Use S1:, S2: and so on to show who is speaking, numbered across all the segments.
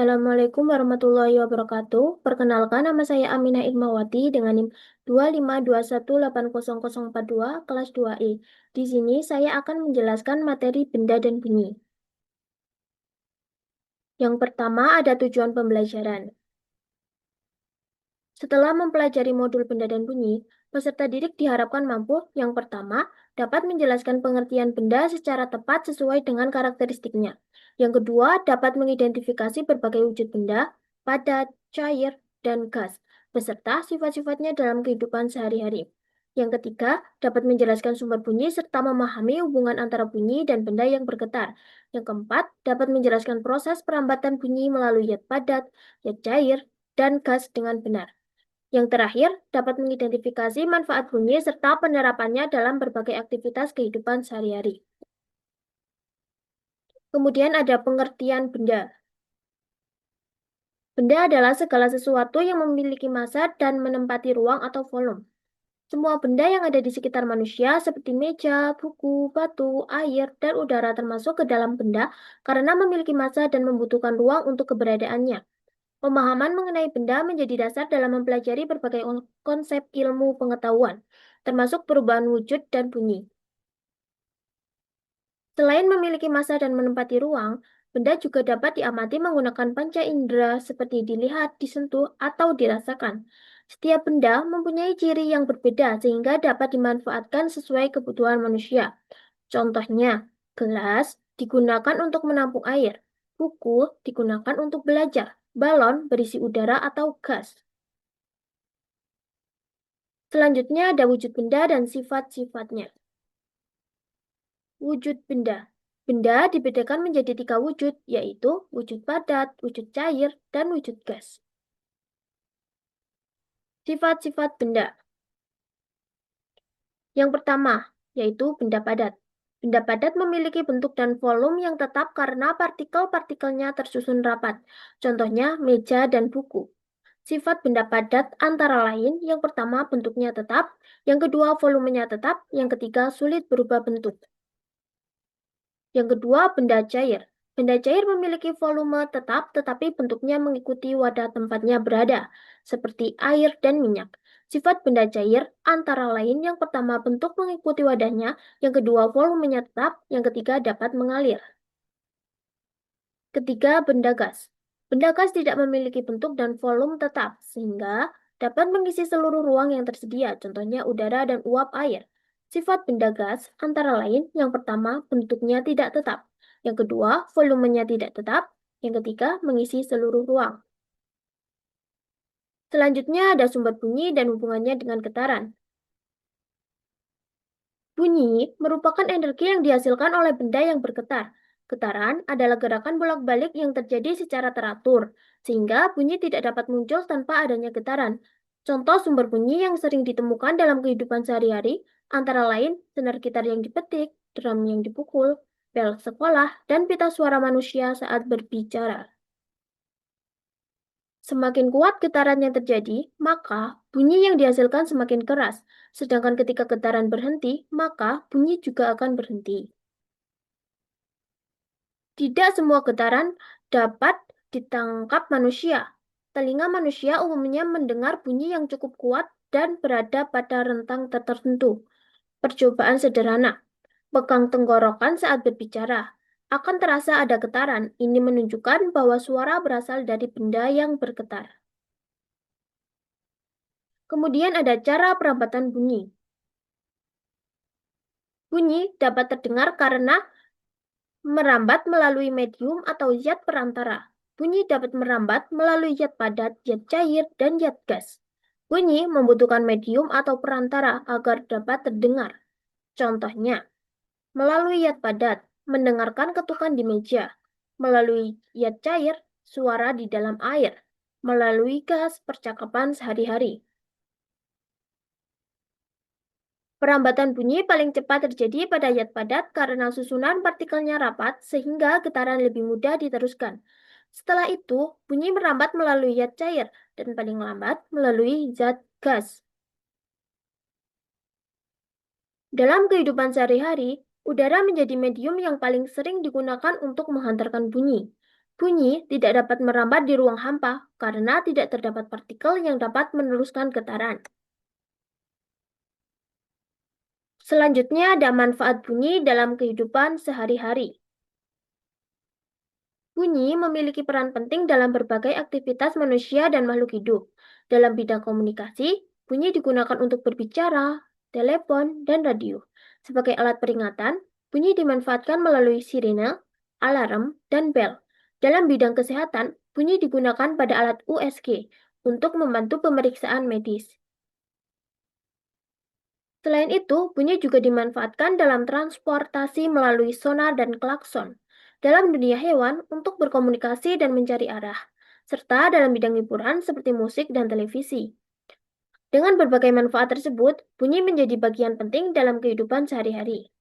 S1: Assalamualaikum warahmatullahi wabarakatuh. Perkenalkan, nama saya Aminah Irmawati dengan NIM 252180042 kelas 2E. Di sini saya akan menjelaskan materi benda dan bunyi. Yang pertama ada tujuan pembelajaran. Setelah mempelajari modul benda dan bunyi, peserta didik diharapkan mampu, yang pertama, dapat menjelaskan pengertian benda secara tepat sesuai dengan karakteristiknya. Yang kedua, dapat mengidentifikasi berbagai wujud benda, padat, cair, dan gas, beserta sifat-sifatnya dalam kehidupan sehari-hari. Yang ketiga, dapat menjelaskan sumber bunyi serta memahami hubungan antara bunyi dan benda yang bergetar. Yang keempat, dapat menjelaskan proses perambatan bunyi melalui zat padat, zat cair, dan gas dengan benar. Yang terakhir, dapat mengidentifikasi manfaat bunyi serta penerapannya dalam berbagai aktivitas kehidupan sehari-hari. Kemudian ada pengertian benda. Benda adalah segala sesuatu yang memiliki massa dan menempati ruang atau volume. Semua benda yang ada di sekitar manusia seperti meja, buku, batu, air, dan udara termasuk ke dalam benda karena memiliki massa dan membutuhkan ruang untuk keberadaannya. Pemahaman mengenai benda menjadi dasar dalam mempelajari berbagai konsep ilmu pengetahuan, termasuk perubahan wujud dan bunyi. Selain memiliki massa dan menempati ruang, benda juga dapat diamati menggunakan panca indera seperti dilihat, disentuh, atau dirasakan. Setiap benda mempunyai ciri yang berbeda sehingga dapat dimanfaatkan sesuai kebutuhan manusia. Contohnya, gelas digunakan untuk menampung air, buku digunakan untuk belajar, balon berisi udara atau gas. Selanjutnya ada wujud benda dan sifat-sifatnya. Wujud benda. Benda dibedakan menjadi 3 wujud, yaitu wujud padat, wujud cair, dan wujud gas. Sifat-sifat benda. Yang pertama, yaitu benda padat. Benda padat memiliki bentuk dan volume yang tetap karena partikel-partikelnya tersusun rapat. Contohnya meja dan buku. Sifat benda padat antara lain, yang pertama bentuknya tetap, yang kedua volumenya tetap, yang ketiga sulit berubah bentuk. Yang kedua, benda cair. Benda cair memiliki volume tetap tetapi bentuknya mengikuti wadah tempatnya berada, seperti air dan minyak. Sifat benda cair antara lain yang pertama bentuk mengikuti wadahnya, yang kedua volumenya tetap, yang ketiga dapat mengalir. Ketiga, benda gas. Benda gas tidak memiliki bentuk dan volume tetap, sehingga dapat mengisi seluruh ruang yang tersedia, contohnya udara dan uap air. Sifat benda gas antara lain, yang pertama, bentuknya tidak tetap. Yang kedua, volumenya tidak tetap. Yang ketiga, mengisi seluruh ruang. Selanjutnya ada sumber bunyi dan hubungannya dengan getaran. Bunyi merupakan energi yang dihasilkan oleh benda yang bergetar. Getaran adalah gerakan bolak-balik yang terjadi secara teratur, sehingga bunyi tidak dapat muncul tanpa adanya getaran. Contoh sumber bunyi yang sering ditemukan dalam kehidupan sehari-hari antara lain senar gitar yang dipetik, drum yang dipukul, bel sekolah, dan pita suara manusia saat berbicara. Semakin kuat getaran yang terjadi, maka bunyi yang dihasilkan semakin keras. Sedangkan ketika getaran berhenti, maka bunyi juga akan berhenti. Tidak semua getaran dapat ditangkap manusia. Telinga manusia umumnya mendengar bunyi yang cukup kuat dan berada pada rentang tertentu. Percobaan sederhana. Pegang tenggorokan saat berbicara. Akan terasa ada getaran. Ini menunjukkan bahwa suara berasal dari benda yang bergetar. Kemudian ada cara perabatan bunyi. Bunyi dapat terdengar karena merambat melalui medium atau zat perantara. Bunyi dapat merambat melalui zat padat, zat cair, dan zat gas. Bunyi membutuhkan medium atau perantara agar dapat terdengar. Contohnya, melalui zat padat, mendengarkan ketukan di meja. Melalui zat cair, suara di dalam air. Melalui gas, percakapan sehari-hari. Perambatan bunyi paling cepat terjadi pada zat padat karena susunan partikelnya rapat sehingga getaran lebih mudah diteruskan. Setelah itu, bunyi merambat melalui zat cair dan paling lambat melalui zat gas. Dalam kehidupan sehari-hari, udara menjadi medium yang paling sering digunakan untuk menghantarkan bunyi. Bunyi tidak dapat merambat di ruang hampa karena tidak terdapat partikel yang dapat meneruskan getaran. Selanjutnya ada manfaat bunyi dalam kehidupan sehari-hari. Bunyi memiliki peran penting dalam berbagai aktivitas manusia dan makhluk hidup. Dalam bidang komunikasi, bunyi digunakan untuk berbicara, telepon, dan radio. Sebagai alat peringatan, bunyi dimanfaatkan melalui sirine, alarm, dan bel. Dalam bidang kesehatan, bunyi digunakan pada alat USG untuk membantu pemeriksaan medis. Selain itu, bunyi juga dimanfaatkan dalam transportasi melalui sonar dan klakson, dalam dunia hewan untuk berkomunikasi dan mencari arah, serta dalam bidang hiburan seperti musik dan televisi. Dengan berbagai manfaat tersebut, bunyi menjadi bagian penting dalam kehidupan sehari-hari.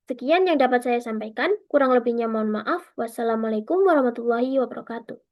S1: Sekian yang dapat saya sampaikan, kurang lebihnya mohon maaf. Wassalamualaikum warahmatullahi wabarakatuh.